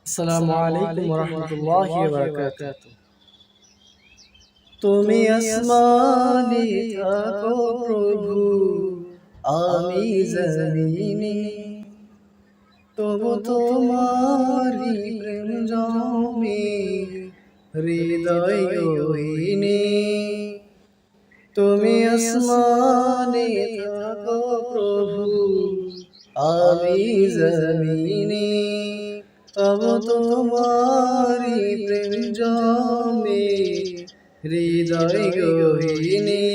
আসসালামু আলাইকুম ওয়া রাহমাতুল্লাহি ওয়া বারাকাতুহু। তুমি আসমানে থাকো প্রভু, আমি জমিনে, তবু তোমারি প্রেম জমে হৃদয় গহীনে। তুমি আসমানে থাকো প্রভু, আমি জমিনে, তবু তোমারি প্রেম জমে হৃদয় গহীনে।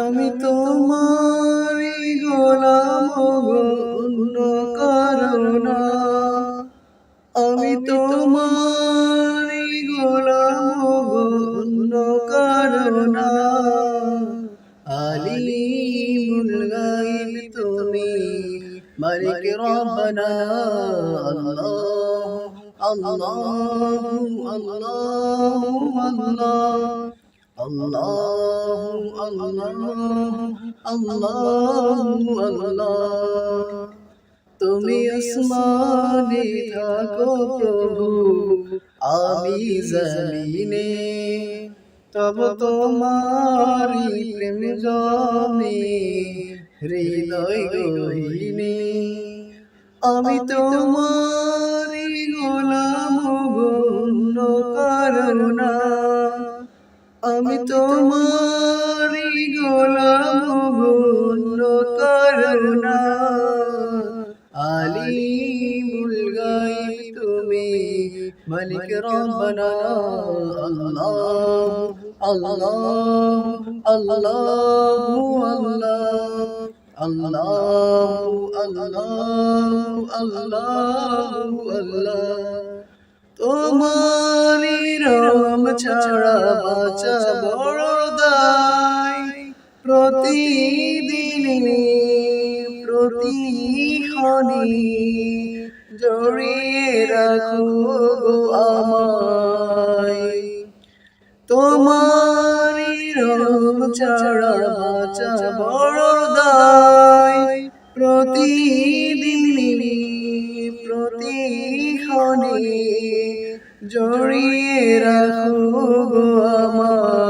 আমি তোমারি গোলাম গো, অন্য কারো না। আমি তোমারি গোলাম গো, অন্য কারো না। আলিমুল গায়ব তুমি, মালিক রব্বানা। আল্লাহু আল্লাহু আল্লাহু আল্লাহ, আল্লাহু আল্লাহ। তুমি আসমানে থাকো প্রভু, আমি জমিনে, তব তোমারি প্রেম জমে হৃদয় গহীনে। আমি তোমারি গোলাম গো, অন্য কারো না। আমি তোমারি গোলাম গো, অন্য কারো না। আলিমুল গায়ব তুমি, মালিক রব্বানা। আল্লাহু আল্লাহু আল্লাহ। তোমারি রহম ছাড়া বাঁচা বড় দায়। প্রতিদিনে প্রতিক্ষণে জড়িয়ে রাখো গো আমায়। তোমারি রহম ছাড়া বাঁচা বড় দায়। প্রতিদিনে প্রতিক্ষণে জড়িয়ে রাখো গো আমায়।